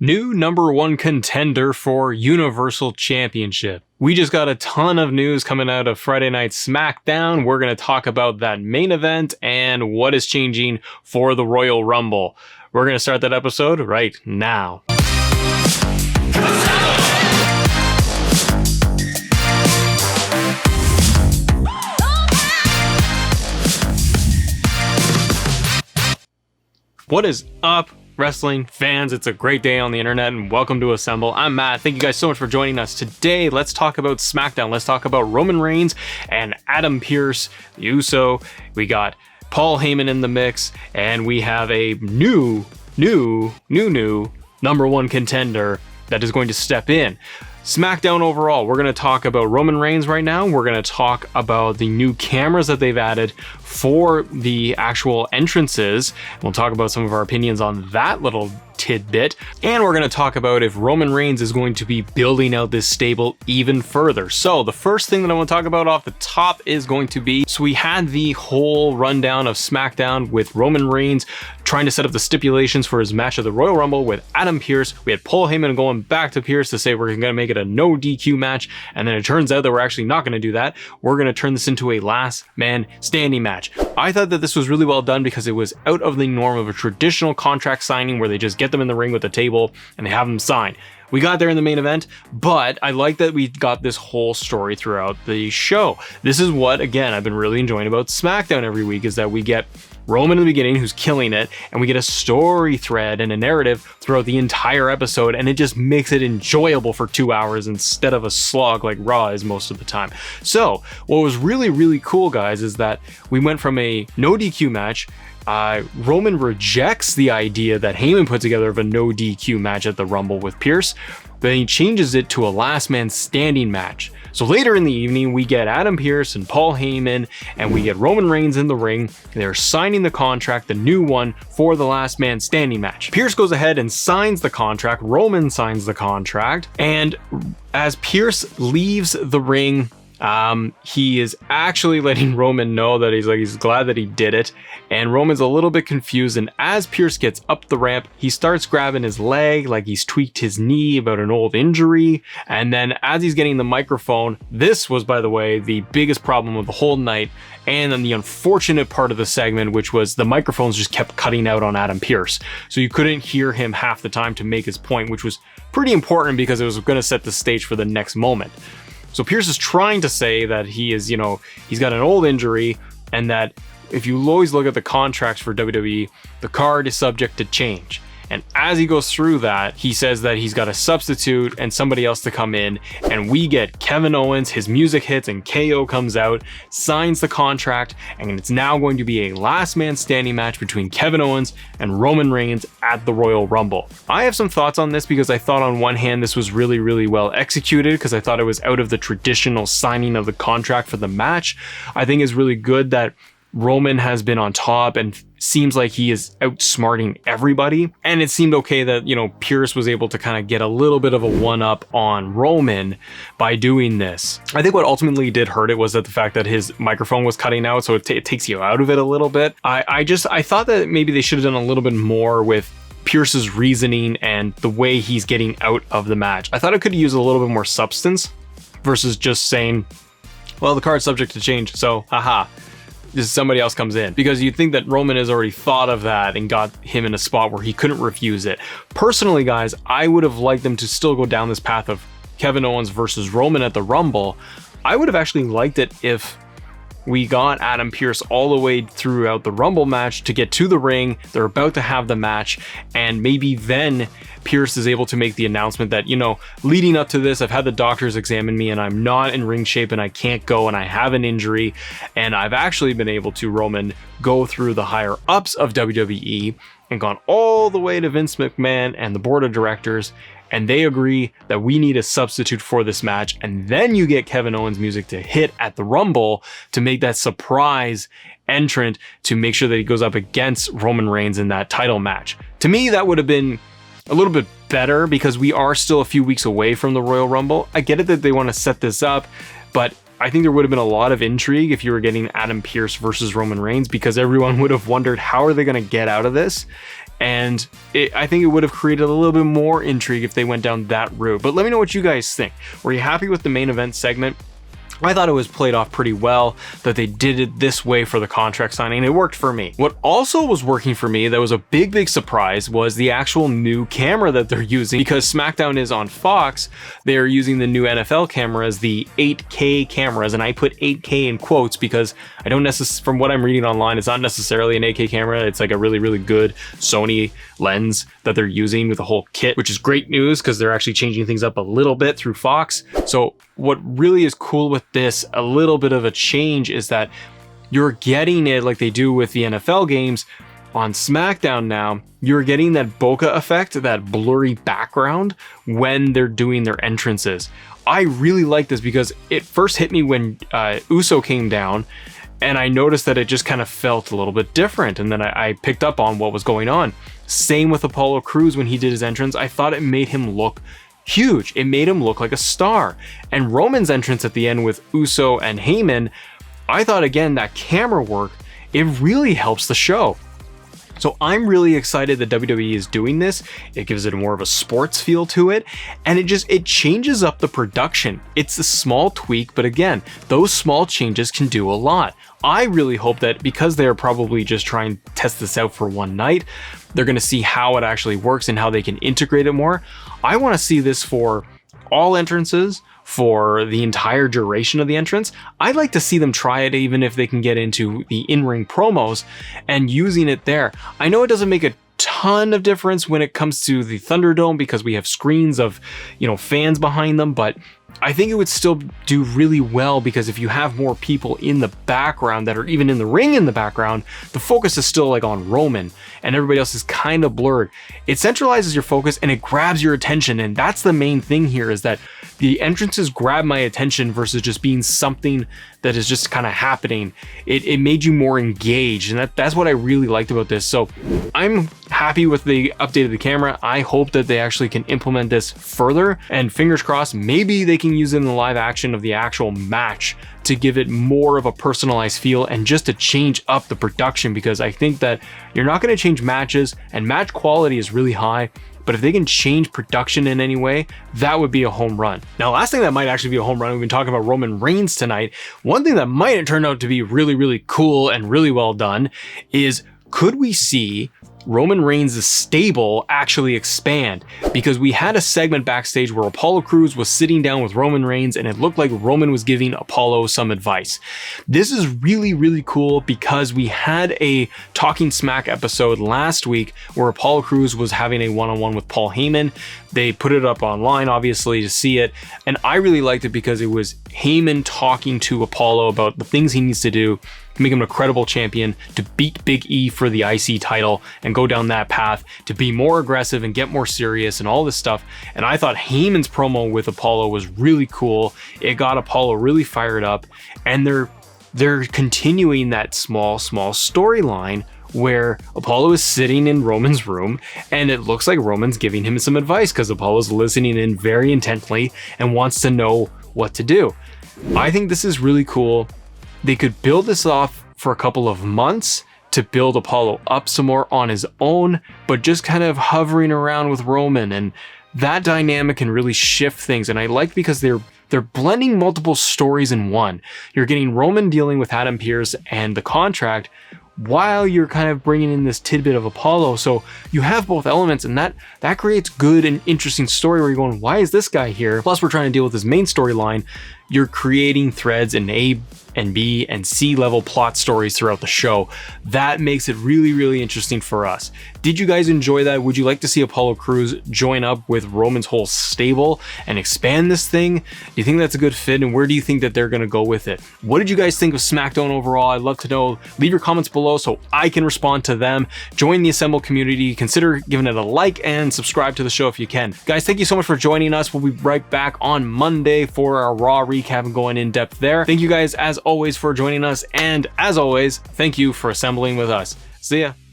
New number one contender for Universal Championship. We just got a ton of news coming out of Friday Night Smackdown. We're going to talk about that main event and what is changing for the Royal Rumble. We're going to start that episode right now. What is up, wrestling fans? It's a great day on the internet and welcome to Assemble. I'm Matt. Thank you guys so much for joining us today. Let's talk about SmackDown. Let's talk about Roman Reigns and Adam Pearce, the Uso. We got Paul Heyman in the mix, and we have a new number one contender that is going to step in. SmackDown overall, we're going to talk about Roman Reigns right now. We're going to talk about the new cameras that they've added for the actual entrances. We'll talk about some of our opinions on that little tidbit. And we're going to talk about if Roman Reigns is going to be building out this stable even further. So the first thing that I want to talk about off the top is going to be, so we had the whole rundown of SmackDown with Roman Reigns trying to set up the stipulations for his match of the Royal Rumble with Adam Pearce. We had Paul Heyman going back to Pearce to say we're going to make it a no DQ match, and then it turns out that we're actually not going to do that. We're going to turn this into a last man standing match. I thought that this was really well done because it was out of the norm of a traditional contract signing where they just get them in the ring with a table and they have them sign. We got there in the main event, but I like that we got this whole story throughout the show. This is what, again, I've been really enjoying about SmackDown every week, is that we get Roman in the beginning, who's killing it, and we get a story thread and a narrative throughout the entire episode, and it just makes it enjoyable for 2 hours instead of a slog like Raw is most of the time. So what was really cool, guys, is that we went from a no DQ match. Roman rejects the idea that Heyman put together of a no DQ match at the Rumble with Pearce. Then he changes it to a last man standing match. So later in the evening, we get Adam Pearce and Paul Heyman, and we get Roman Reigns in the ring. They're signing the contract, the new one, for the last man standing match. Pearce goes ahead and signs the contract. Roman signs the contract. And as Pearce leaves the ring, he is actually letting Roman know that he's glad that he did it, and Roman's a little bit confused, and as Pearce gets up the ramp, he starts grabbing his leg like he's tweaked his knee about an old injury, and then as he's getting the microphone, this was, by the way, the biggest problem of the whole night, and then the unfortunate part of the segment, which was the microphones just kept cutting out on Adam Pearce, so you couldn't hear him half the time to make his point, which was pretty important because it was going to set the stage for the next moment. So Pearce is trying to say that he is, he's got an old injury, and that if you always look at the contracts for WWE, the card is subject to change. And as he goes through that, he says that he's got a substitute and somebody else to come in, and we get Kevin Owens, his music hits, and KO comes out, signs the contract, and it's now going to be a last man standing match between Kevin Owens and Roman Reigns at the Royal Rumble. I have some thoughts on this because I thought on one hand this was really well executed, because I thought it was out of the traditional signing of the contract for the match. I think it's really good that Roman has been on top and seems like he is outsmarting everybody. And it seemed okay that, Pearce was able to kind of get a little bit of a one-up on Roman by doing this. I think what ultimately did hurt it was that the fact that his microphone was cutting out, so it takes you out of it a little bit. I thought that maybe they should have done a little bit more with Pearce's reasoning and the way he's getting out of the match. I thought it could use a little bit more substance versus just saying, well, the card's subject to change, so haha. Somebody else comes in, because you'd think that Roman has already thought of that and got him in a spot where he couldn't refuse it. Personally, guys, I would have liked them to still go down this path of Kevin Owens versus Roman at the Rumble. I would have actually liked it if we got Adam Pearce all the way throughout the Rumble match to get to the ring. They're about to have the match, and maybe then Pearce is able to make the announcement that, leading up to this, I've had the doctors examine me and I'm not in ring shape and I can't go and I have an injury, and I've actually been able to, Roman, go through the higher ups of WWE and gone all the way to Vince McMahon and the board of directors, and they agree that we need a substitute for this match. And then you get Kevin Owens music to hit at the Rumble to make that surprise entrant to make sure that he goes up against Roman Reigns in that title match. To me, that would have been a little bit better because we are still a few weeks away from the Royal Rumble. I get it that they want to set this up, but I think there would have been a lot of intrigue if you were getting Adam Pearce versus Roman Reigns, because everyone would have wondered, how are they going to get out of this? And I think it would have created a little bit more intrigue if they went down that route. But let me know what you guys think. Were you happy with the main event segment? I thought it was played off pretty well, that they did it this way for the contract signing. It worked for me. What also was working for me, that was a big surprise, was the actual new camera that they're using. Because SmackDown is on Fox, they're using the new NFL cameras, the 8K cameras, and I put 8K in quotes because I don't necessarily, from what I'm reading online, it's not necessarily an 8K camera. It's like a really good Sony lens that they're using with the whole kit, which is great news because they're actually changing things up a little bit through Fox. So what really is cool with this, a little bit of a change, is that you're getting it like they do with the NFL games on SmackDown now. You're getting that bokeh effect, that blurry background when they're doing their entrances. I really like this because it first hit me when Uso came down, and I noticed that it just kind of felt a little bit different, and then I picked up on what was going on. Same with Apollo Crews when he did his entrance. I thought it made him look huge. It made him look like a star. And Roman's entrance at the end with Uso and Heyman, I thought, again, that camera work, it really helps the show. So I'm really excited that WWE is doing this. It gives it more of a sports feel to it, and it changes up the production. It's a small tweak, but again, those small changes can do a lot. I really hope that, because they're probably just trying to test this out for one night, they're going to see how it actually works and how they can integrate it more. I want to see this for all entrances, for the entire duration of the entrance. I'd like to see them try it even if they can get into the in-ring promos and using it there. I know it doesn't make a ton of difference when it comes to the Thunderdome because we have screens of, fans behind them, but I think it would still do really well because if you have more people in the background that are even in the ring in the background, the focus is still like on Roman and everybody else is kind of blurred. It centralizes your focus and it grabs your attention, and that's the main thing here, is that the entrances grab my attention versus just being something that is just kind of happening. It made you more engaged, and that's what I really liked about this. So I'm happy with the update of the camera. I hope that they actually can implement this further, and fingers crossed, maybe they can use it in the live action of the actual match to give it more of a personalized feel and just to change up the production, because I think that you're not going to change matches, and match quality is really high. But if they can change production in any way, that would be a home run. Now, last thing that might actually be a home run, we've been talking about Roman Reigns tonight. One thing that might have turned out to be really cool and really well done is, could we see Roman Reigns' stable actually expand? Because we had a segment backstage where Apollo Crews was sitting down with Roman Reigns and it looked like Roman was giving Apollo some advice. This is really cool because we had a Talking Smack episode last week where Apollo Crews was having a one-on-one with Paul Heyman. They put it up online, obviously, to see it, and I really liked it because it was Heyman talking to Apollo about the things he needs to do to make him a credible champion, to beat Big E for the IC title and go down that path, to be more aggressive and get more serious and all this stuff. And I thought Heyman's promo with Apollo was really cool. It got Apollo really fired up, and they're continuing that small storyline where Apollo is sitting in Roman's room and it looks like Roman's giving him some advice because Apollo's listening in very intently and wants to know what to do. I think this is really cool. They could build this off for a couple of months to build Apollo up some more on his own, but just kind of hovering around with Roman, and that dynamic can really shift things. And I like because they're blending multiple stories in one. You're getting Roman dealing with Adam Pearce and the contract while you're kind of bringing in this tidbit of Apollo. So you have both elements, and that creates good and interesting story where you're going, why is this guy here? Plus we're trying to deal with his main storyline. You're creating threads in A and B and C level plot stories throughout the show. That makes it really interesting for us. Did you guys enjoy that? Would you like to see Apollo Crews join up with Roman's whole stable and expand this thing? Do you think that's a good fit, and where do you think that they're going to go with it? What did you guys think of SmackDown overall? I'd love to know. Leave your comments below so I can respond to them. Join the Assemble community. Consider giving it a like and subscribe to the show if you can. Guys, thank you so much for joining us. We'll be right back on Monday for our Raw recap and going in depth there. Thank you guys as always for joining us, and as always, thank you for assembling with us. See ya.